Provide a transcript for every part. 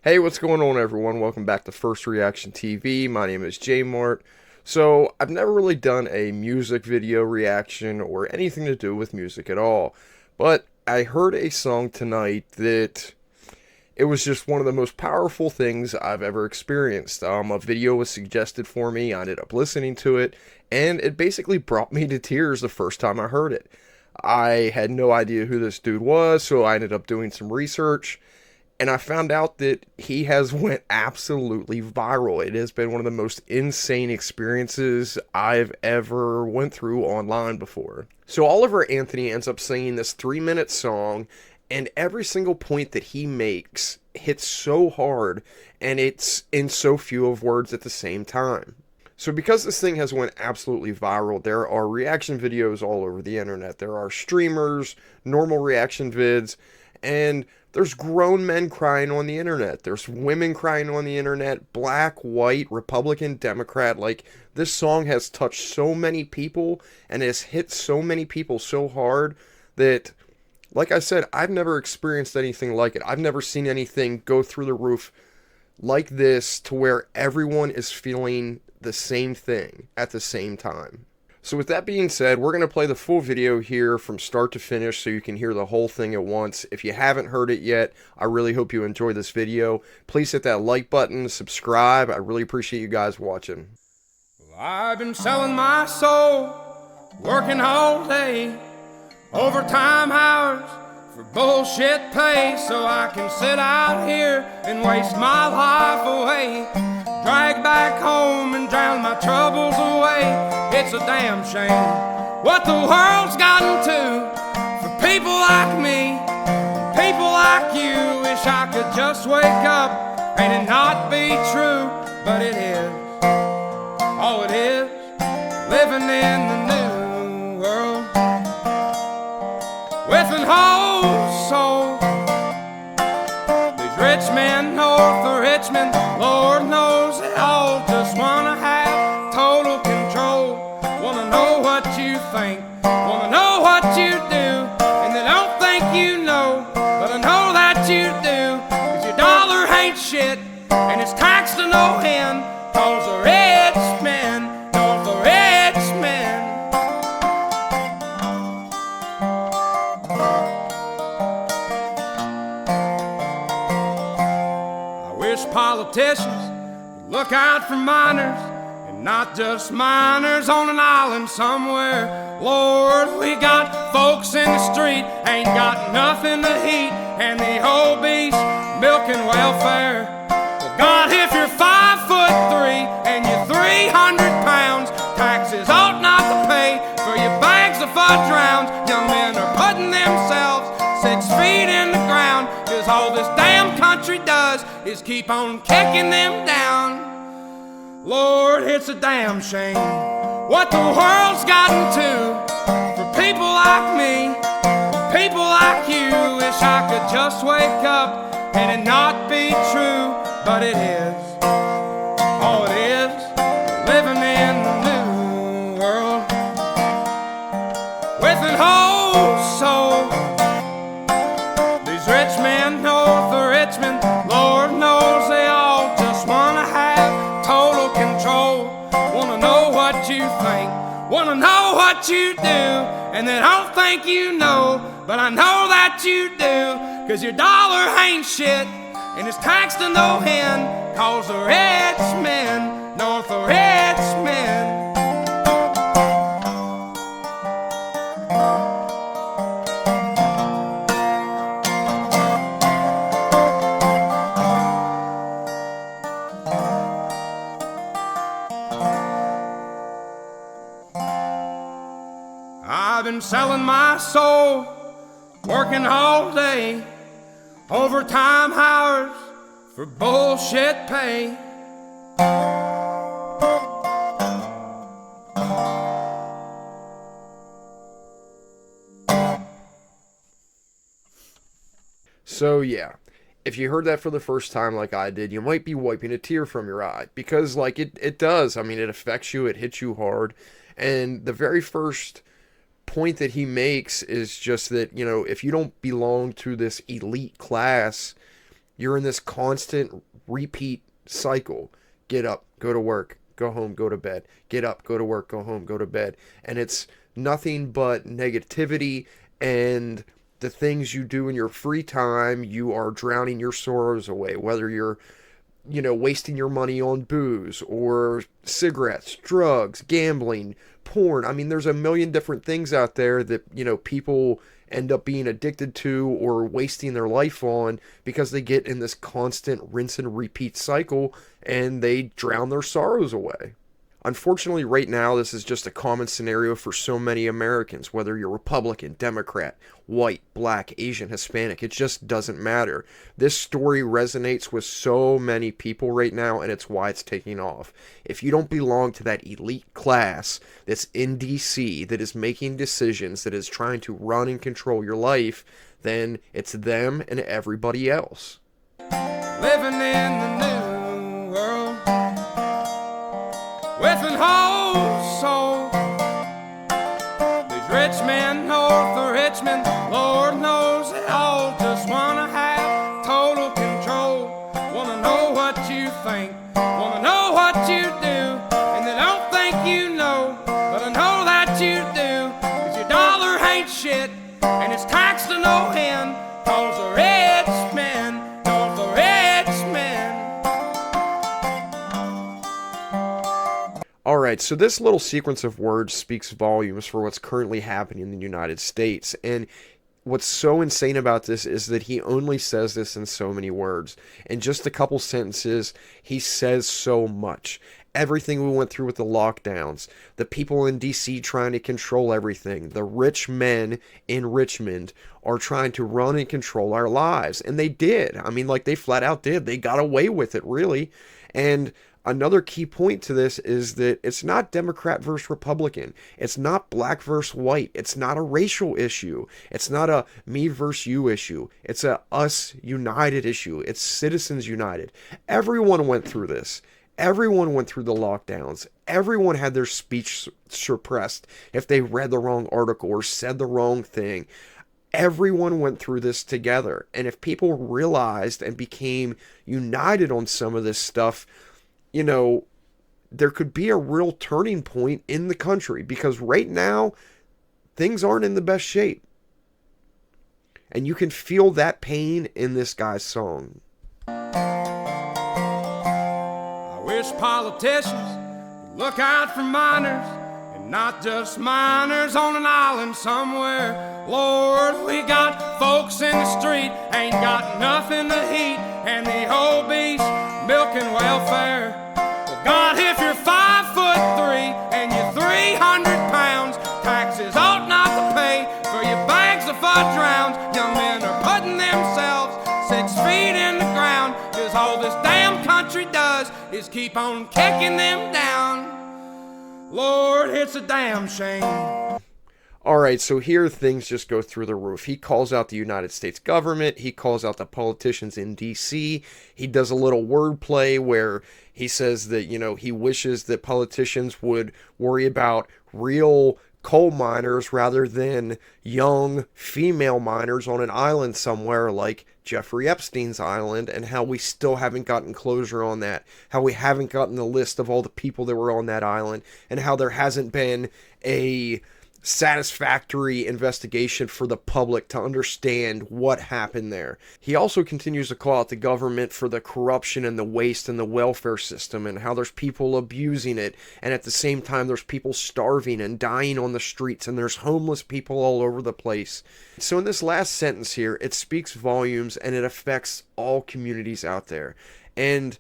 Hey, what's going on, everyone? Welcome back to First Reaction TV. My name is J Mart. So, I've never really done a music video reaction or anything to do with music at all. But I heard a song tonight that it was just one of the most powerful things I've ever experienced. A video was suggested for me. I ended up listening to it, and it basically brought me to tears the first time I heard it. I had no idea who this dude was, so I ended up doing some research. And I found out that he has went absolutely viral. It has been one of the most insane experiences I've ever went through online before. So Oliver Anthony ends up singing this 3-minute song, and every single point that he makes hits so hard, and it's in so few of words at the same time. So because this thing has went absolutely viral, there are reaction videos all over the internet. There are streamers, normal reaction vids, and there's grown men crying on the internet. There's women crying on the internet, black, white, Republican, Democrat. Like, this song has touched so many people and has hit so many people so hard that, like I said, I've never experienced anything like it. I've never seen anything go through the roof like this to where everyone is feeling the same thing at the same time. So with that being said, we're going to play the full video here from start to finish so you can hear the whole thing at once. If you haven't heard it yet, I really hope you enjoy this video. Please hit that like button, subscribe. I really appreciate you guys watching. Well, I've been selling my soul, working all day, overtime hours for bullshit pay, so I can sit out here and waste my life away, drag back home and drown my troubles away. It's a damn shame what the world's gotten to for people like me, people like you. Wish I could just wake up and it not be true, but it is. Oh, it is living in the new world with an whole soul. These rich men north of Richmond, Lord knows they all just wanna have total control. Wanna know what you think, wanna know what you do, and they don't think you know, but I know that you do. Cause your dollar ain't shit, and it's taxed to no end, cause the rich men, know the rich men. I wish politicians would look out for minors, not just minors on an island somewhere. Lord, we got folks in the street, ain't got nothing to eat, and the obese milking welfare. Well, God, if you're 5'3" and you're 300 pounds, taxes ought not to pay for your bags of fudge rounds. Young men are putting themselves 6 feet in the ground, cause all this damn country does is keep on kicking them down. Lord, it's a damn shame what the world's gotten to for people like me, people like you. Wish I could just wake up and it not be true, but it is. Oh, it is living in the new world with an whole soul. These rich men north of Richmond, Lord knows they all just wanna have total control. Wanna know what you think, wanna know what you do, and they don't think you know, but I know that you do. Cause your dollar ain't shit, and it's taxed to no end, cause the rich men, north of rich men. I've been selling my soul, working all day, overtime hours for bullshit pay. So yeah, if you heard that for the first time like I did, you might be wiping a tear from your eye. Because like it does. I mean, it affects you, it hits you hard. And the very first point that he makes is just that, you know, if you don't belong to this elite class, You're in this constant repeat cycle. Get up, go to work, go home, go to bed. Get up, go to work, go home, go to bed. And it's nothing but negativity, and the things you do in your free time, you are drowning your sorrows away, whether you're wasting your money on booze or cigarettes, drugs, gambling, porn. I mean, there's a million different things out there that, people end up being addicted to or wasting their life on because they get in this constant rinse and repeat cycle and they drown their sorrows away. Unfortunately, right now, this is just a common scenario for so many Americans, whether you're Republican, Democrat, white, black, Asian, Hispanic, it just doesn't matter. This story resonates with so many people right now, and it's why it's taking off. If you don't belong to that elite class that's in DC, that is making decisions, that is trying to run and control your life, then it's them and everybody else. Living in the new world with an whole soul. These rich men north of Richmond, Lord knows they all just wanna have total control. Wanna know what you think, wanna know what you do, and they don't think you know, but I know that you do. 'Cause your dollar ain't shit, and it's taxed to no end, 'cause the rich men, 'cause the rich men. Alright, so this little sequence of words speaks volumes for what's currently happening in the United States, and what's so insane about this is that he only says this in so many words. In just a couple sentences, he says so much. Everything we went through with the lockdowns, the people in DC trying to control everything, the rich men in Richmond are trying to run and control our lives, and they did. I mean, like, they flat out did. They got away with it, really. And another key point to this is that it's not Democrat versus Republican. It's not black versus white. It's not a racial issue. It's not a me versus you issue. It's a us united issue. It's citizens united. Everyone went through this. Everyone went through the lockdowns. Everyone had their speech suppressed if they read the wrong article or said the wrong thing. Everyone went through this together. And if people realized and became united on some of this stuff, there could be a real turning point in the country, because right now things aren't in the best shape. And you can feel that pain in this guy's song. I wish politicians would look out for miners, and not just miners on an island somewhere. Lord, we got folks in the street, ain't got nothing to eat, and the obese milking welfare. Well, God, if you're 5'3" and you're 300 pounds, taxes ought not to pay for your bags of fudge rounds. Young men are putting themselves 6 feet in the ground, 'cause all this damn country does is keep on kicking them down. Lord, it's a damn shame. Alright, so here things just go through the roof. He calls out the United States government. He calls out the politicians in DC. He does a little wordplay where he says that, he wishes that politicians would worry about real coal miners rather than young female miners on an island somewhere like Jeffrey Epstein's island, and how we still haven't gotten closure on that, how we haven't gotten the list of all the people that were on that island, and how there hasn't been a satisfactory investigation for the public to understand what happened there. He also continues to call out the government for the corruption and the waste in the welfare system, and how there's people abusing it, and at the same time there's people starving and dying on the streets, and there's homeless people all over the place. So in this last sentence here, it speaks volumes, and it affects all communities out there. And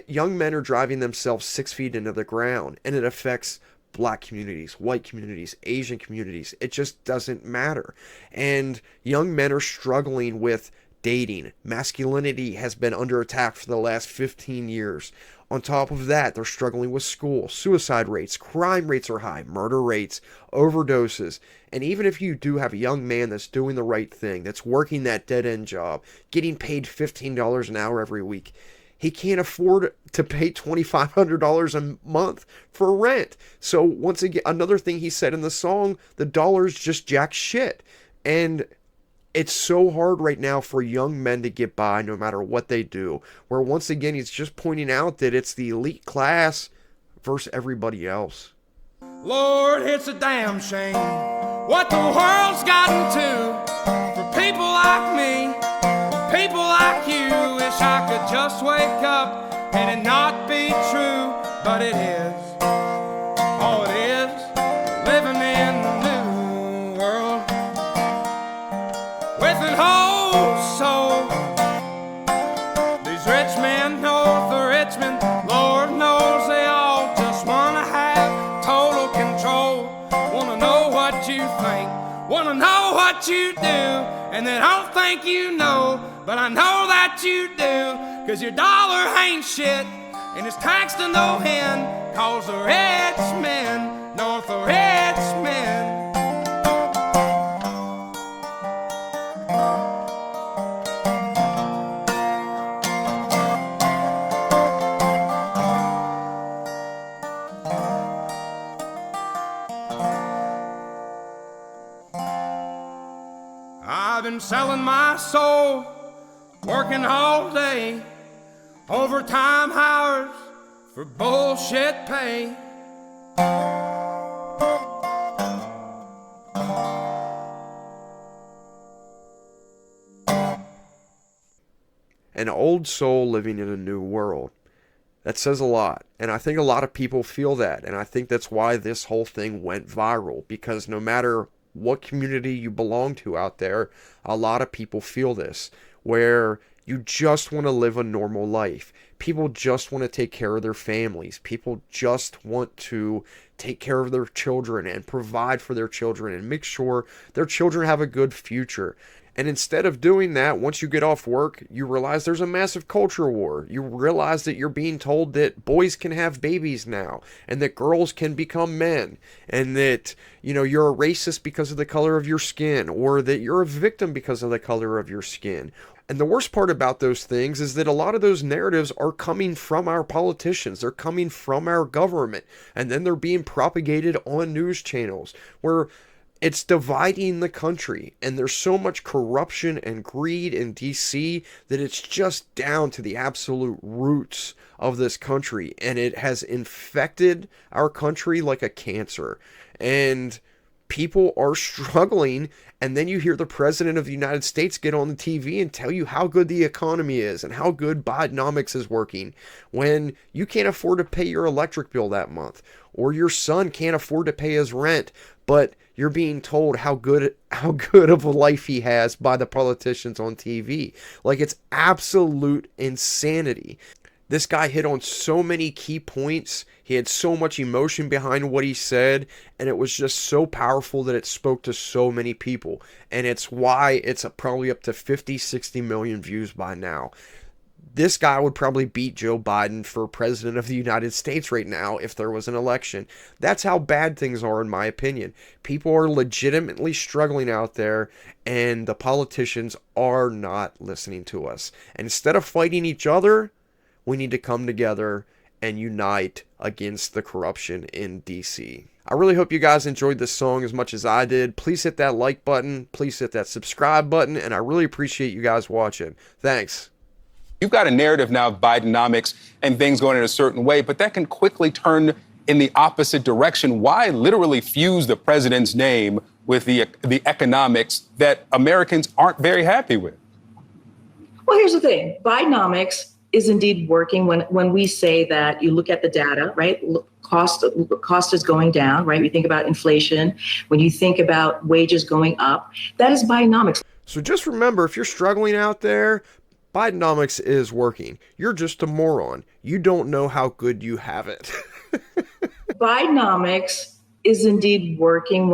young men are driving themselves 6 feet into the ground, and it affects black communities, white communities, Asian communities. It just doesn't matter. And young men are struggling with dating. Masculinity has been under attack for the last 15 years. On top of that, they're struggling with school, suicide rates, crime rates are high, murder rates, overdoses. And even if you do have a young man that's doing the right thing, that's working that dead-end job, getting paid $15 an hour every week, he can't afford to pay $2,500 a month for rent. So once again, another thing he said in the song, the dollar's just jack shit. And It's so hard right now for young men to get by no matter what they do. Where once again, he's just pointing out that it's the elite class versus everybody else. Lord, it's a damn shame what the world's gotten to for people like me, people like you. Wish I could just wake up and it not be true, but it is. Oh, it is living in the new world with an whole soul. These rich men north of Richmond, Lord knows they all just wanna have total control. Wanna know what you think, wanna know what you do, and they don't think you know, but I know that you do, 'cause your dollar ain't shit and it's taxed to no end, 'cause the rich men north of Richmond. I've been selling my soul, working all day, overtime hours for bullshit pay. An old soul living in a new world. That says a lot. And I think a lot of people feel that. And I think that's why this whole thing went viral. Because no matter what community you belong to out there, a lot of people feel this. Where you just want to live a normal life. People just want to take care of their families. People just want to take care of their children and provide for their children and make sure their children have a good future. And instead of doing that, once you get off work, you realize there's a massive culture war. You realize that you're being told that boys can have babies now, and that girls can become men, and that, you're a racist because of the color of your skin, or that you're a victim because of the color of your skin. And the worst part about those things is that a lot of those narratives are coming from our politicians. They're coming from our government. And then they're being propagated on news channels where it's dividing the country. And there's so much corruption and greed in DC that it's just down to the absolute roots of this country. And it has infected our country like a cancer. And people are struggling, and then you hear the president of the United States get on the TV and tell you how good the economy is and how good Bidenomics is working when you can't afford to pay your electric bill that month, or your son can't afford to pay his rent, but you're being told how good of a life he has by the politicians on TV. Like, it's absolute insanity. This guy hit on so many key points. He had so much emotion behind what he said, and it was just so powerful that it spoke to so many people. And it's why it's probably up to 50, 60 million views by now. This guy would probably beat Joe Biden for president of the United States right now if there was an election. That's how bad things are, in my opinion. People are legitimately struggling out there, and the politicians are not listening to us. And instead of fighting each other, we need to come together and unite against the corruption in DC. I really hope you guys enjoyed this song as much as I did. Please hit that like button. Please hit that subscribe button. And I really appreciate you guys watching. Thanks. You've got a narrative now of Bidenomics and things going in a certain way, but that can quickly turn in the opposite direction. Why literally fuse the president's name with the economics that Americans aren't very happy with? Well, here's the thing. Bidenomics is indeed working when we say that you look at the data, right? Cost is going down, right? We think about inflation. When you think about wages going up, that is Bidenomics. So just remember, if you're struggling out there, Bidenomics is working. You're just a moron. You don't know how good you have it. Bidenomics is indeed working.